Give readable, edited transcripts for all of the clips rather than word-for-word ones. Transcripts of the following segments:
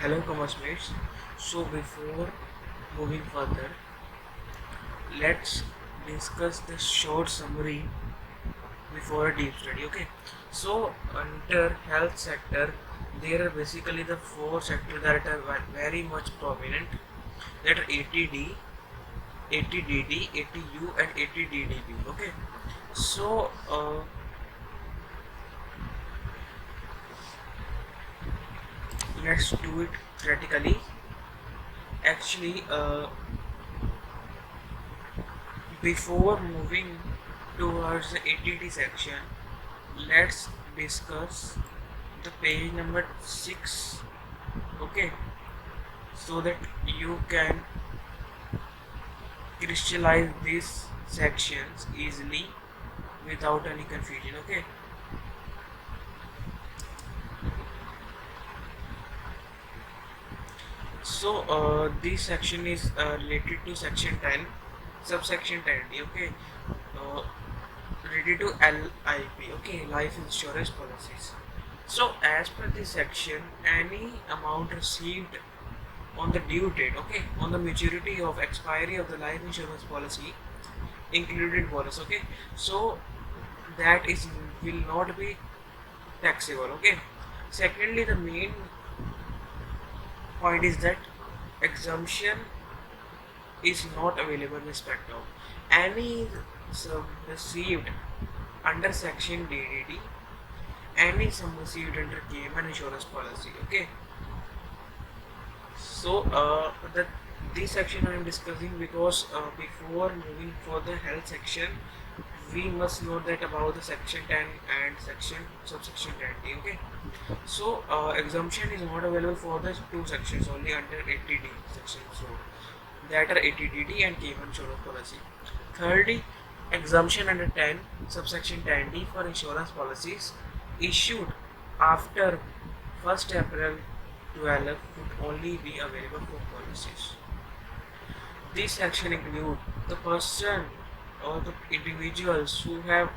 Hello commerce mates. So before moving further, let's discuss the short summary before a deep study. Okay. So under health sector, there are basically the four sectors that are very much prominent. That are ATD, ATDD, ATU, and ATDDB. Okay. So let's do it critically. Actually, before moving towards the ATD section, let's discuss the page number 6. Okay, so that you can crystallize these sections easily without any confusion. Okay, so this section is related to section 10, subsection 10d. Okay, uh, related to LIP. Okay, life insurance policies. So as per this section, any amount received on the due date, okay, on the maturity of expiry of the life insurance policy, included bonus, okay, so that is will not be taxable. Okay, secondly, the main point is that exemption is not available in respect of any sum received under section DDD, any sum received under Cayman insurance policy. Okay, so this section I am discussing because before moving for the health section, we must know that about the section 10 and subsection 10d. Okay, so exemption is not available for the two sections, only under 80d section, so that are 80dd and Cayman insurance policy. Thirdly, exemption under 10 subsection 10d for insurance policies issued after 1st April 12 would only be available for policies. This section include the person or the individuals who have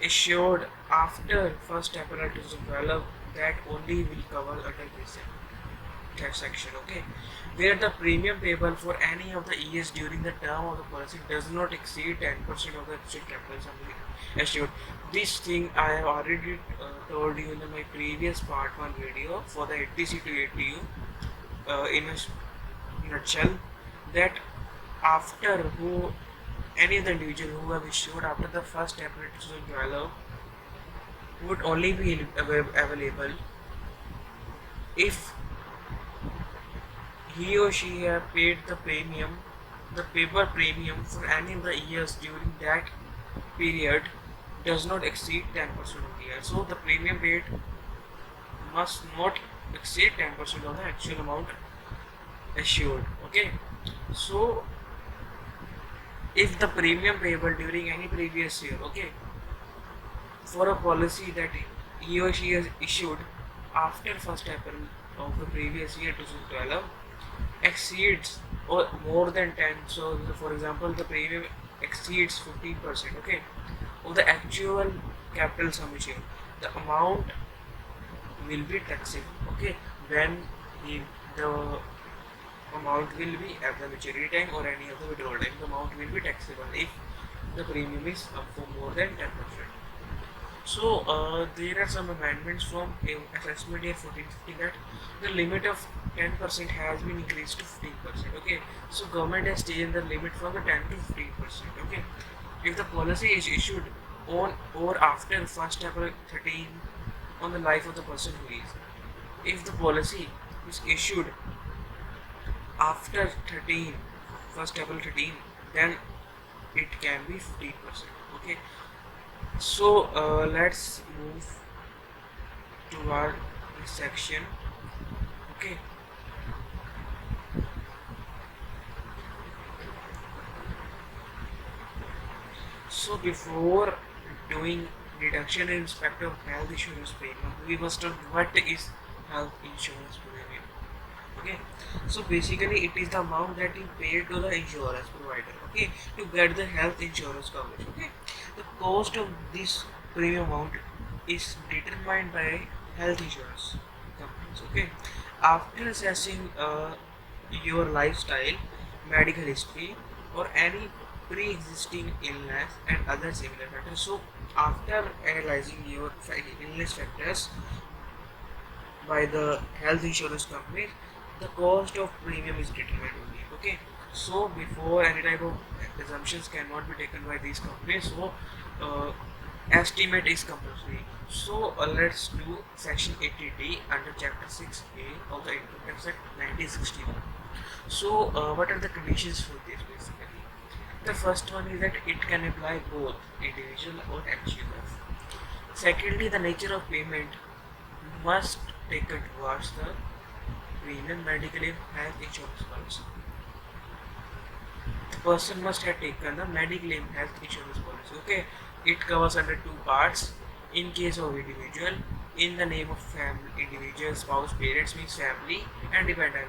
issued after 1st April 2012, that only will cover under this section. Okay, where the premium payable for any of the years during the term of the policy does not exceed 10% of the actual capital sum assured. This thing I have already told you in my previous part 1 video for the 80C to 80U, in a nutshell, that after who any of the individual who have issued after the 1st April 2012 would only be available if he or she have paid the premium, the paper premium for any of the years during that period does not exceed 10% of the year. So the premium paid must not exceed 10% of the actual amount assured. Okay, so if the premium payable during any previous year, okay, for a policy that he or she has issued after 1st April of the previous year 2012 exceeds or more than 10, so for example the premium exceeds 15%, okay, of the actual capital sum assured, the amount will be taxable. Okay, when the amount will be at the maturity time or any other withdrawal time, the amount will be taxable if the premium is up for more than 10%. So there are some amendments from assessment year 1450 that the limit of 10% has been increased to 15%. Okay, so government has taken the limit from the 10 to 15%. Okay, if the policy is issued on or after 1st April 13 on the life of the person who is, if the policy is issued after 13 1st April 13, then it can be 15%. Okay, so let's move toward this section. Okay, so before doing reduction in respect of health insurance premium, we must know what is health insurance premium. Okay, so basically it is the amount that you pay to the insurance provider, okay, to get the health insurance coverage. Okay, the cost of this premium amount is determined by health insurance company. insurance. Okay, after assessing your lifestyle, medical history, or any pre-existing illness and other similar factors. So after analyzing your illness factors by the health insurance company, the cost of premium is determined only. Okay, so before any type of assumptions cannot be taken by these companies. So uh, estimate is compulsory. So let's do section 80D under chapter 6A of the Income Tax Act 1961. So what are the conditions for this basically? The first one is that it can apply both individual or HUF. Secondly, the nature of payment must take towards the premium medical and health insurance policy. The person must have taken the medical and health insurance policy. Okay, it covers under two parts. In case of individual, in the name of family, individual, spouse, parents means family, and dependent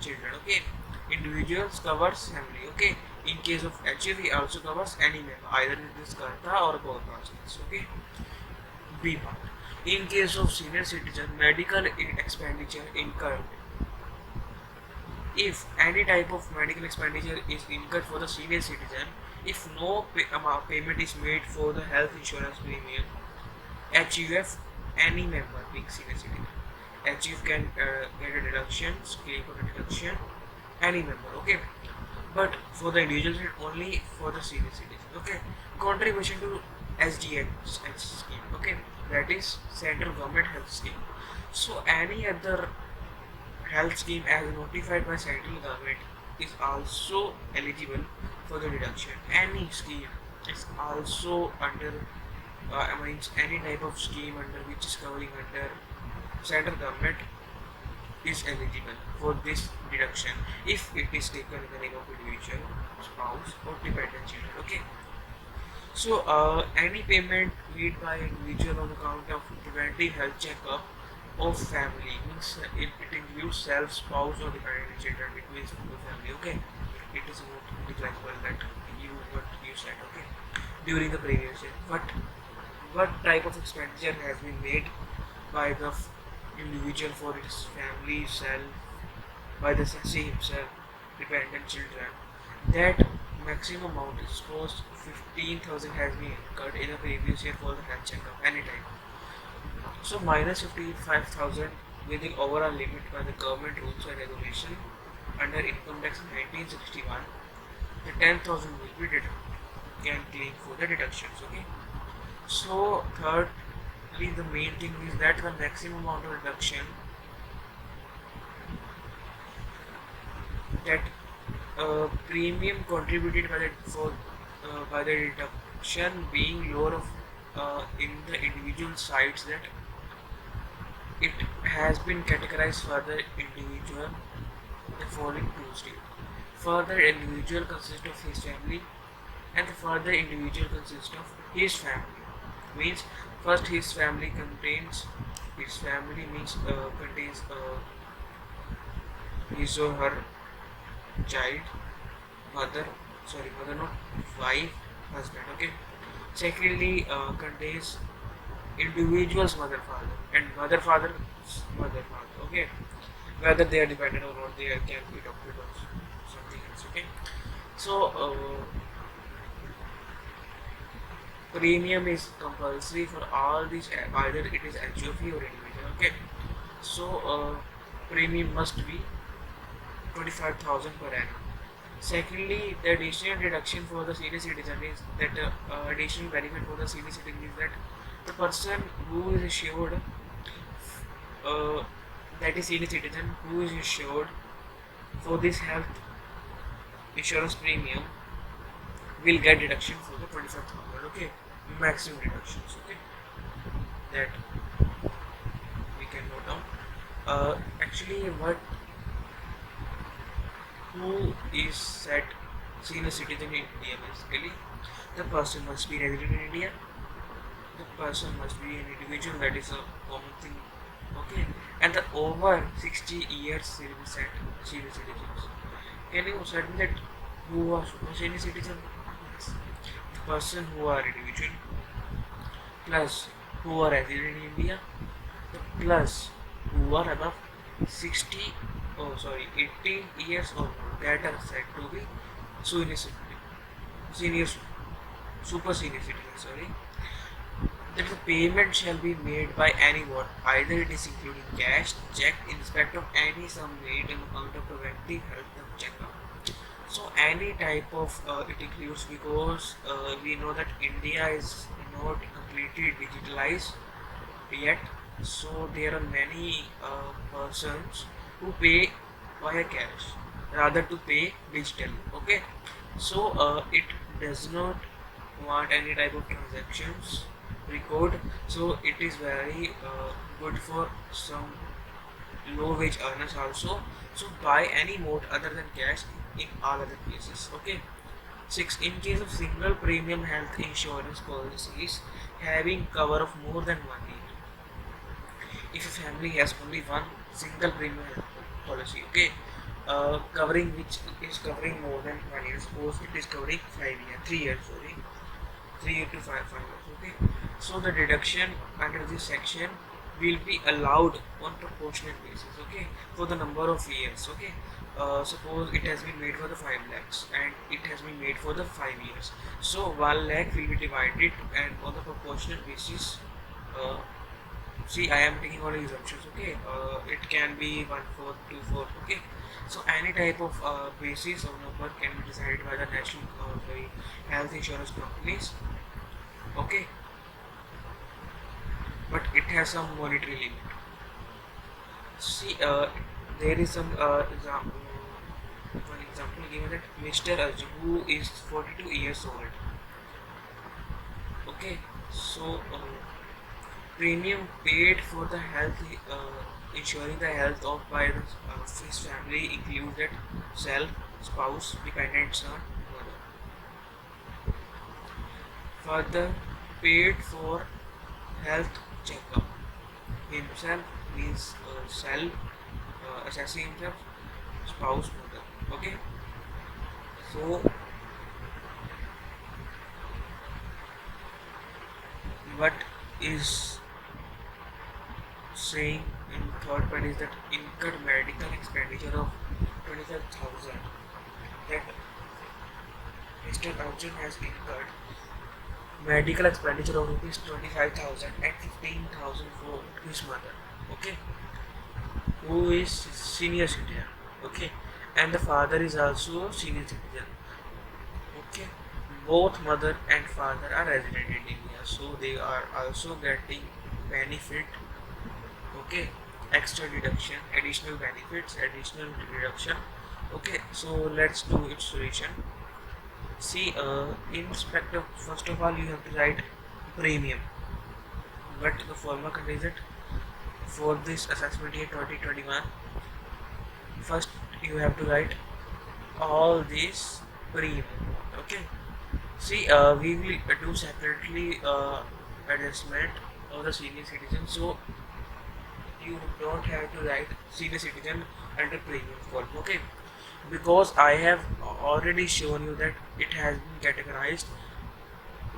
children. Okay, individuals covers family. Okay, in case of HUF, also covers any member, either it is Karta or co-partners. Okay, B part. In case of senior citizen, medical expenditure incurred. If any type of medical expenditure is incurred for the senior citizen, if no payment is made for the health insurance premium, HUF, any member being senior citizen, HUF can get a deduction, claim for a deduction, any member. Okay, but for the individual only for the senior citizen. Okay, contribution to SGH scheme. Okay, that is central government health scheme. So any other health scheme as notified by central government is also eligible for the deduction. Any scheme is also under means any type of scheme under which is covering under central government is eligible for this deduction if it is taken in the name of individual, spouse, or dependent children. Okay. So any payment made by individual on account of preventive health checkup of family means it includes self, spouse, or dependent children. It means the family. Okay, it is not negligible that you what you said. Okay, during the previous year, what type of expenditure has been made by the individual for its family, self, by the same himself, dependent children. That maximum amount is supposed 15,000 has been incurred in the previous year for the health checkup anytime. So minus 55,000 within overall limit by the government rules and regulation under income tax 1961, the 10,000 will be deducted can claim for the deductions. Okay. So thirdly, the main thing is that the maximum amount of deduction that premium contributed by the deduction being lower of in the individual sites that it has been categorized further individual the following two states. Further individual consists of his family and the further individual consists of his family. Means first his family contains his family means contains his or her child, mother, sorry, mother not wife, husband. Okay. Secondly, contains individual's mother, father, and mother, father, mother, father. Okay, whether they are dependent or not, they can be adopted or something else. Okay, so premium is compulsory for all these, either it is HUF or individual. Okay, so premium must be 25,000 per annum. Secondly, the additional deduction for the senior citizen is that additional benefit for the senior citizen is that the person who is assured, that is senior citizen who is insured for this health insurance premium will get deduction for the 25,000. Okay, maximum deductions. Okay, that we can note down. Actually, who is said senior citizen in India basically? The person must be resident in India. The person must be an individual, that is a common thing. Okay, and the over 60 years will be set senior citizens. Can you say that who was senior citizen? Yes. The person who are individual plus who are resident in India plus who who are above 60, 18 years or more, that are said to be senior citizen, senior, super senior citizen, that the payment shall be made by anyone, either it is including cash, check in respect of any sum made on account of preventive health checkup. So any type of it includes, because we know that India is not completely digitalized yet, so there are many persons who pay via cash rather to pay digitally. Okay, so it does not want any type of transactions record, so it is very good for some low wage earners also. So buy any mode other than cash in all other cases. Okay. 6. In case of single premium health insurance policies having cover of more than 1 year, if a family has only one single premium health policy, okay, covering which is covering more than 1 year, suppose it is covering 5 years, 3 years, 3 to 5 years, okay. So the deduction under this section will be allowed on proportionate basis, okay, for the number of years, okay. Suppose it has been made for the 5 lakhs and it has been made for the 5 years, so 1 lakh will be divided and on the proportionate basis, uh, see, I am taking all assumptions, okay. It can be 1/4, 2/4, okay. So any type of basis or number can be decided by the national health insurance companies, okay, but it has some monetary limit. See, there is some one example given that Mr. Arjun, who is 42 years old, okay, so premium paid for the health, ensuring the health of by the, his family includes that self, spouse, dependent son, mother. Further, paid for health checkup himself, means self, assessing himself, spouse, mother. Okay, so what is saying in third point is that incurred medical expenditure of 25,000 that Mr. Arjun has incurred medical expenditure of rupees 25,000 and 15,000 for his mother, okay, who is senior citizen, okay, and the father is also senior citizen, okay. Both mother and father are resident in India, so they are also getting benefit, okay, extra deduction, additional benefits, additional deduction, okay. So let's do its solution. See, in respect of, first of all, you have to write premium, but the formula contains it for this assessment year 2021. First, you have to write all these premium, okay. See, we will do separately adjustment of the senior citizen, so you don't have to write senior citizen under premium column, okay, because I have already shown you that it has been categorized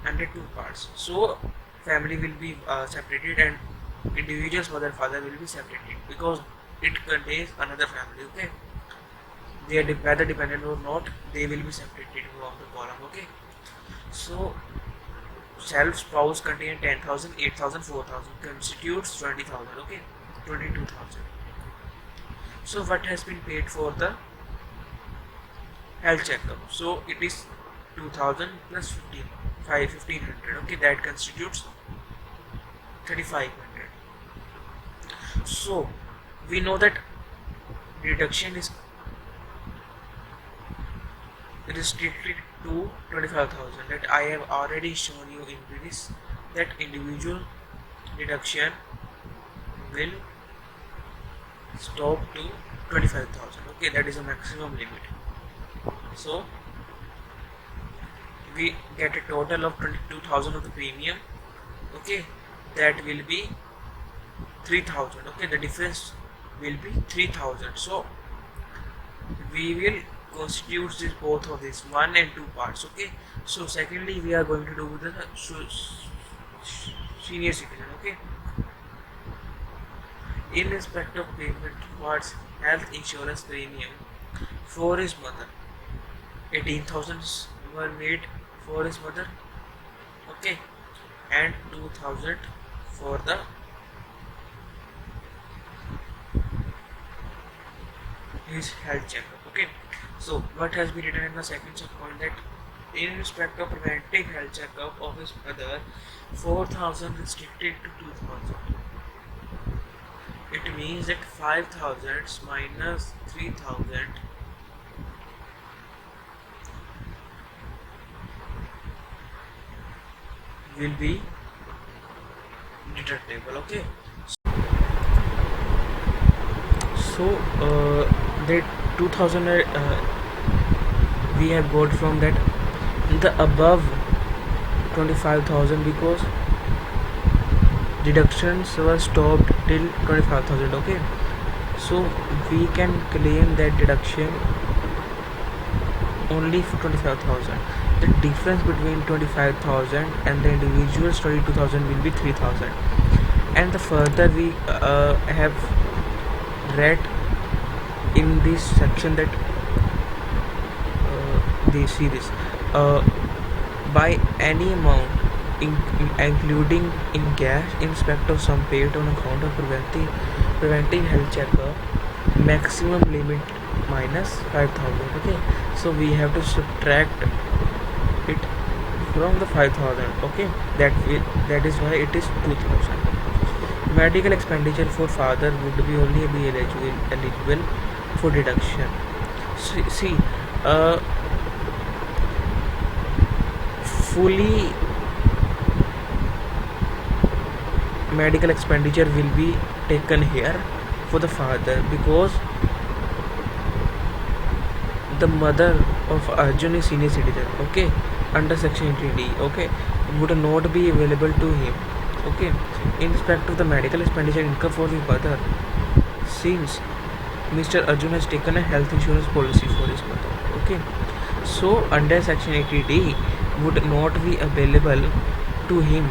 under two parts. So family will be separated and individuals mother father will be separated because it contains another family, okay. They are whether dependent or not, they will be separated from the column, okay. So self spouse contain 10,000, 8,000, 4,000 constitutes 20,000, okay, 22,000. So what has been paid for the health checkup? So it is 2,000 plus 1,500, okay, that constitutes 3,500. So we know that deduction is restricted to 25,000, that I have already shown you in this, that individual deduction will stop to 25,000, okay, that is a maximum limit. So we get a total of 22,000 of the premium, okay, that will be 3,000, okay, the difference will be 3,000. So we will constitute this both of these 1 and 2 parts, okay. So secondly we are going to do the senior citizen, okay. in respect of payment towards health insurance premium for his mother. 18,000 were made for his mother, okay, and 2,000 for the his health checkup. Okay, so what has been written in the second subpoint that in respect of preventive health checkup of his mother, 4,000 restricted to 2,000. It means that 5,000 minus 3,000 will be deductible. Okay, so the 2,000 we have got from that the above 25,000 because deductions were stopped till 25,000. Okay, so we can claim that deduction only for 25,000. The difference between 25,000 and the individual's 22,000 will be 3,000. And the further we have read in this section that they see this by any amount including in cash in respect of some paid on account of preventing health checkup, maximum limit minus 5,000. Okay, so we have to subtract it from the 5,000. Okay, that is why it is 2,000. Medical expenditure for father would be only be eligible for deduction. See, fully medical expenditure will be taken here for the father because the mother of Arjun is senior citizen. Okay, under section 80D. Okay, would not be available to him. Okay, in respect of the medical expenditure income for the mother, since Mr. Arjun has taken a health insurance policy for his mother. Okay, so under section 80D would not be available to him.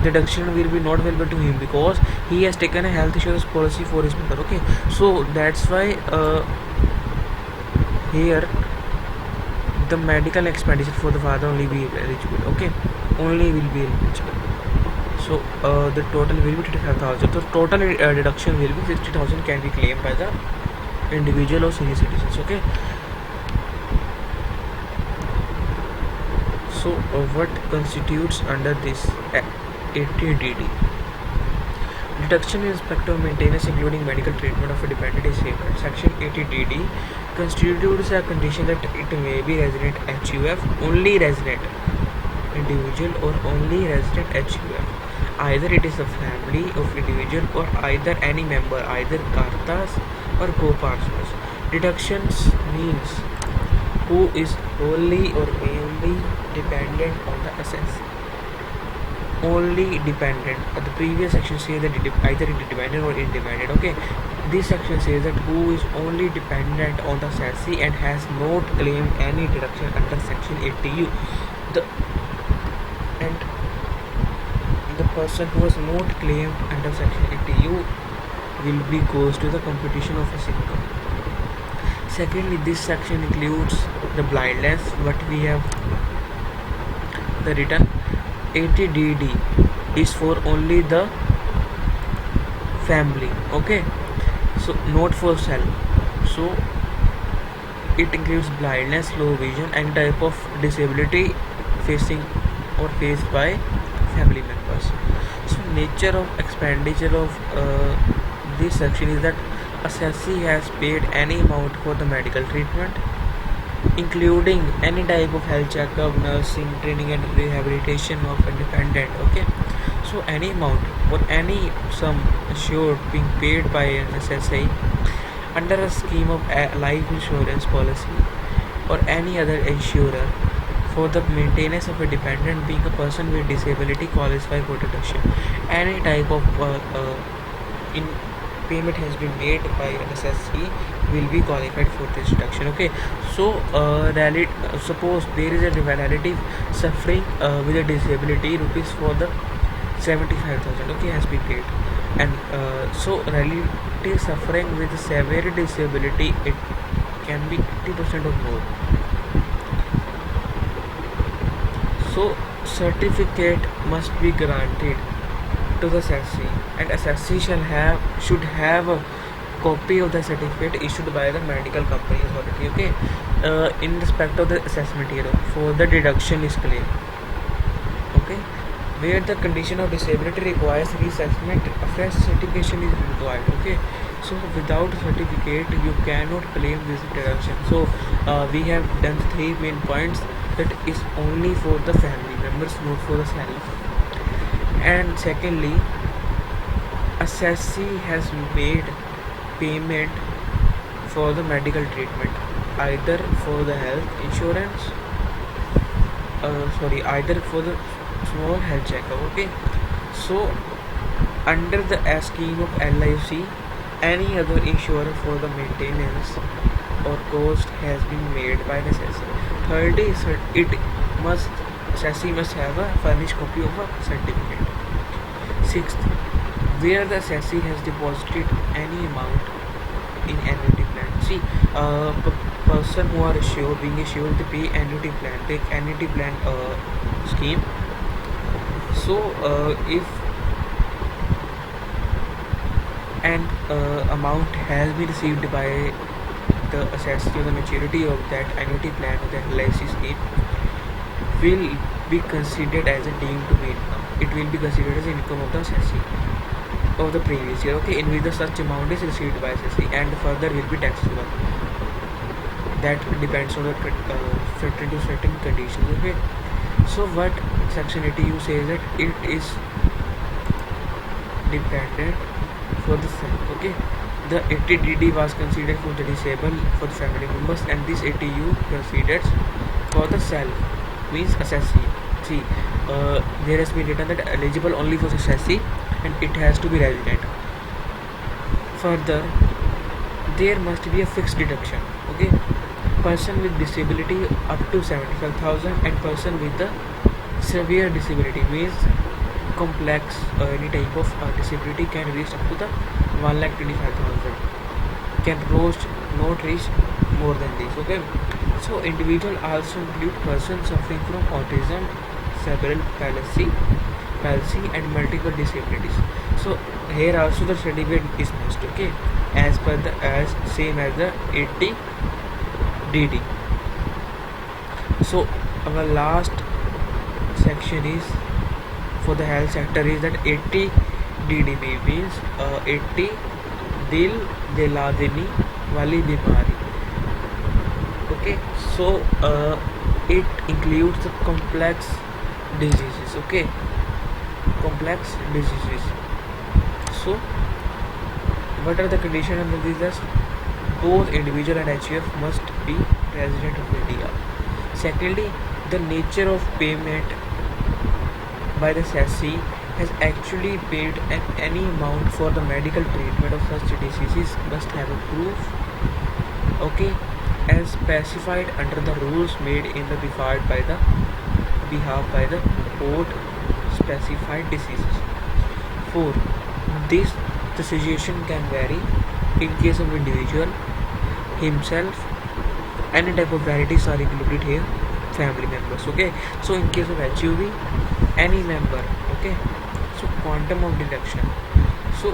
Deduction will be not available to him because he has taken a health insurance policy for his mother. Okay, so that's why here the medical expenditure for the father only be eligible. Okay, only will be eligible. So the total will be 25,000. So total deduction will be 60,000 can be claimed by the individual or senior citizens. Okay, so what constitutes under this 80DD? Deduction in respect of maintenance including medical treatment of a dependent is favored. Section 80DD constitutes a condition that it may be resident HUF, only resident individual or only resident HUF. Either it is a family of individual or either any member, either kartas or co-partners. Deductions means who is wholly or mainly dependent on the assessee. Only dependent. The previous section says that either independent or independent. Okay, this section says that who is only dependent on the assessee and has not claimed any deduction under section 80U. The person who has not claimed under section 80U will be goes to the computation of his income. Secondly, this section includes the blindness. What we have the written 80DD is for only the family. Okay, so not for self. So it includes blindness, low vision, and type of disability facing or faced by family members. So nature of expenditure of this section is that assessee has paid any amount for the medical treatment including any type of health checkup, nursing, training and rehabilitation of a dependent. Okay, so any amount or any sum assured being paid by an assessee under a scheme of a life insurance policy or any other insurer for the maintenance of a dependent being a person with disability qualify for deduction. Any type of in payment has been made by an assessee will be qualified for this deduction. Okay, so suppose there is a relative suffering with a disability rupees for the 75,000, okay, has been paid. And so relative suffering with severe disability, it can be 80% or more. So certificate must be granted to the assessee, and assessee should have a copy of the certificate issued by the medical company authority, okay, in respect of the assessment year for the deduction is claimed, okay. Where the condition of disability requires reassessment, a fresh certification is required, okay. So without certificate you cannot claim this deduction. So we have done 3 main points, that is only for the family members, not for the self. And secondly, assessee has made payment for the medical treatment, either for the health insurance, either for the small health checkup, okay. So under the scheme of LIC, any other insurer for the maintenance or cost has been made by the assessee. Thirdly, assessee must have a furnished copy of a certificate. Sixth, where the assessee has deposited any amount in annuity plan. See, person who are being assured to pay annuity plan, take annuity plan scheme. So if an amount has been received by the assessee, the maturity of that annuity plan or the LIC scheme will be considered as a deemed to be income. It will be considered as income of the assessee of the previous year, okay, in which the such amount is received by assessee, and further will be taxable. That depends on the fit into certain conditions, okay. So what section 80U says that it is dependent for the self, okay. The 80DD was considered for the disabled for the family members, and this 80U considered for the self, means assessee. See, there has been written that eligible only for assessee, and it has to be resident. Further, there must be a fixed deduction, okay. Person with disability up to 75,000, and person with the severe disability, means complex any type of disability, can reach up to the 1,25,000, can not reach more than this, okay. So individual also include persons suffering from autism, cerebral palsy, and multiple disabilities. So here also the certificate is must, okay, as per the same as the 80DD. So our last section is for the health sector is that 80DDB, means 80 dil dila deni wali bimari, okay. So it includes the complex diseases, okay, complex diseases. So what are the conditions under this? Both individual and HUF must be resident of India. Secondly, the nature of payment by the assessee has actually paid any amount for the medical treatment of such diseases must have a proof, okay, as specified under the rules made in the behalf by the court specified diseases. 4. This the situation can vary in case of individual himself. Any type of varieties are included here, family members, okay. So in case of HUV, any member, okay. So quantum of deduction, so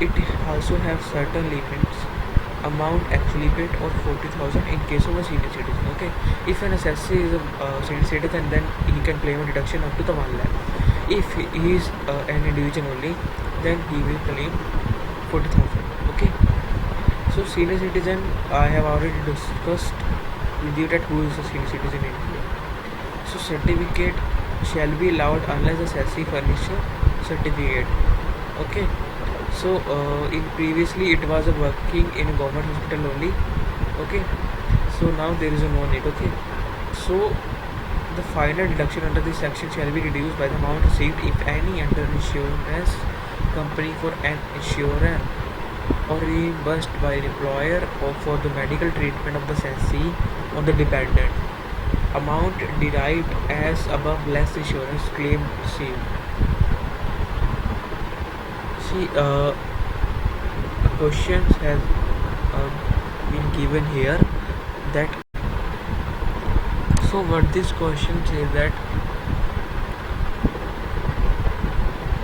it also have certain limits. Amount actually paid or 40,000 in case of a senior citizen, okay. If an assessee is a senior citizen, then he can claim a deduction up to the 1 lakh. If he is an individual only, then he will claim 40,000, okay. So senior citizen, I have already discussed with you that who is a senior citizen in India. So certificate shall be allowed unless the assessee furnish a certificate, okay. So in previously it was working in a government hospital only, okay. So now there is no need, okay. So the final deduction under this section shall be reduced by the amount received if any under insurance company for an insurer or reimbursed by employer or for the medical treatment of the assessee on the dependent. Amount derived as above less insurance claim received. See, questions has been given here that, so what this question says that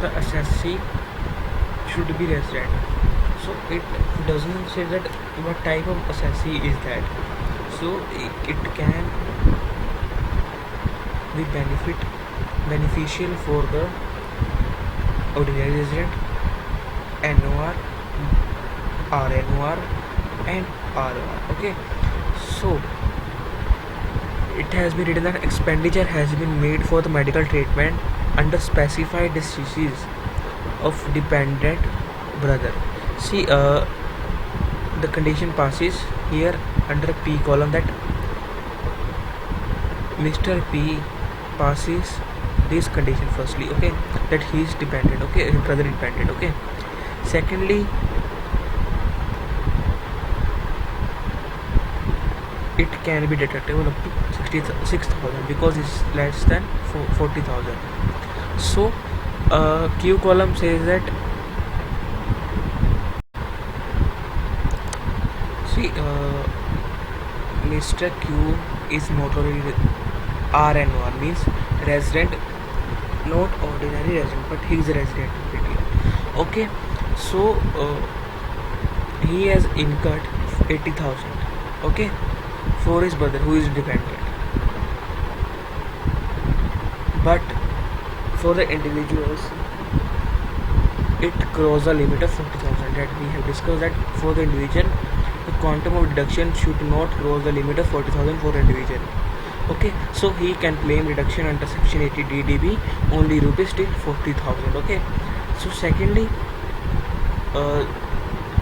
the assessee should be resident. So it doesn't say that what type of assessee is that. So it can be beneficial for the ordinary resident, NOR, RNOR and ROR. Okay, so it has been written that expenditure has been made for the medical treatment under specified diseases of dependent brother. See, the condition passes here under P column that Mr. P passes this condition firstly, okay, that he is dependent, okay, his brother dependent, okay. Secondly, it can be deductible up to 66,000 because it's less than 40,000. So Q column says that, see, Mr. Q is not only RNOR, means resident, not ordinary resident, but he is a resident of India. Okay, so he has incurred 80,000, okay, for his brother who is dependent. But for the individuals, it crosses the limit of 40,000 that we have discussed, that for the individual, the quantum of deduction should not cross the limit of 40,000 for individual. Okay, so he can claim reduction under section 80 DDB only rupees till 40,000. Okay, so secondly,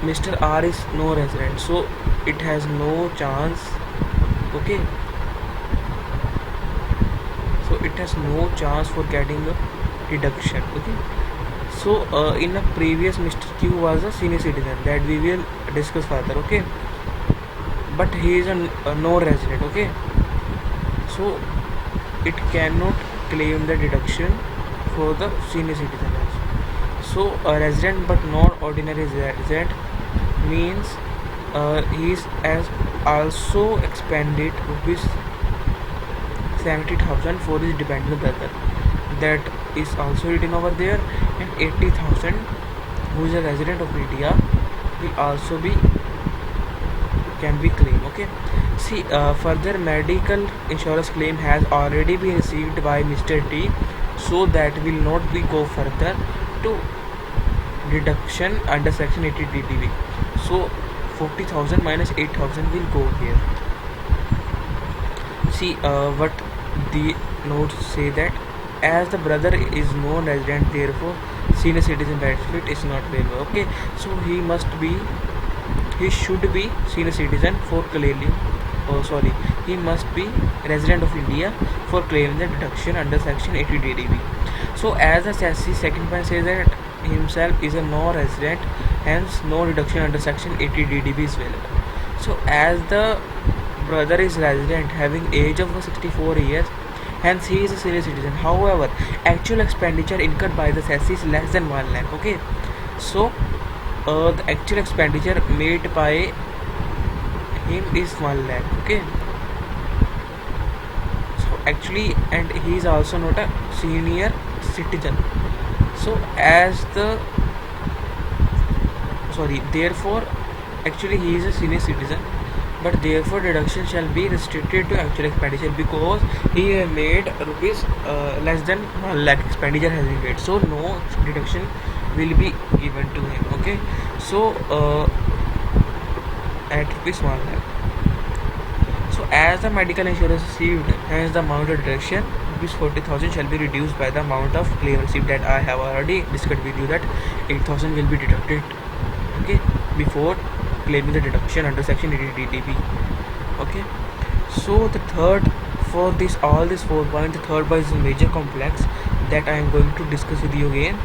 Mr. R is no resident, so it has no chance. Okay, so it has no chance for getting a deduction. Okay, so in a previous, Mr. Q was a senior citizen that we will discuss further. Okay, but he is a no resident. Okay, so it cannot claim the deduction for the senior citizen. So a resident but not ordinary resident means he is as also expended rupees 70,000 for his dependent brother, that is also written over there, and 80,000 who is a resident of India will also be can be claimed. Okay, see, further medical insurance claim has already been received by Mr. T, so that will not be go further to deduction under section 80 DDB. So 40,000 minus 8,000 will go here. See, what the notes say that as the brother is non-resident, therefore senior citizen benefit is not available. Okay, so he should be senior citizen for claiming, he must be resident of India for claiming the deduction under section 80 DDB. So as the second point says that himself is a non-resident, hence no deduction under section 80 DDB is available. So as the brother is resident having age of 64 years, hence he is a senior citizen. However, actual expenditure incurred by the cess is less than 1 lakh. Okay, so the actual expenditure made by him is 1 lakh. Okay, so actually, and he is also not a senior citizen. So therefore actually he is a senior citizen, but therefore deduction shall be restricted to actual expenditure because he has made rupees less than 1 lakh expenditure has been made, so no deduction will be given to him. Okay, so at rupees 1 lakh. So as the medical insurance received, hence the amount of deduction rupees 40,000 shall be reduced by the amount of claim received, that I have already discussed with you, that 8,000 will be deducted, okay, before claiming the deduction under section 80 DDB. Okay, so the third, for this all these 4 points, the third point is a major complex that I am going to discuss with you again.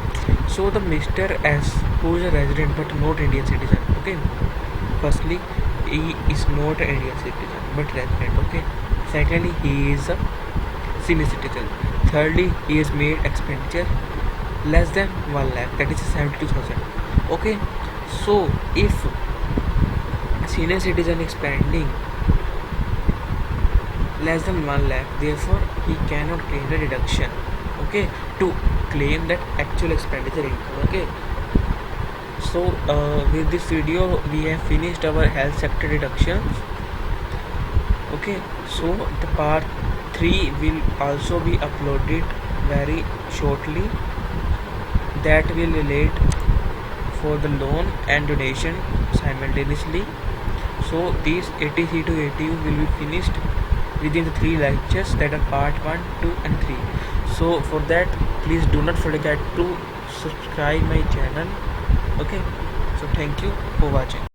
So the Mr. S, who is a resident but not Indian citizen. Okay, firstly, he is not an Indian citizen but resident. Okay, secondly, he is a senior citizen. Thirdly, he has made expenditure less than 1 lakh, that is 72,000. Okay, so if senior citizen is spending less than 1 lakh, therefore he cannot claim the deduction, okay, to claim that actual expenditure income. Okay, so with this video we have finished our health sector deductions. Okay, so the part 3 will also be uploaded very shortly, that will relate for the loan and donation simultaneously. So these 83 to 80 will be finished within the 3 lectures, that are part 1, 2 and 3. So for that, please do not forget to subscribe my channel. Okay, so thank you for watching.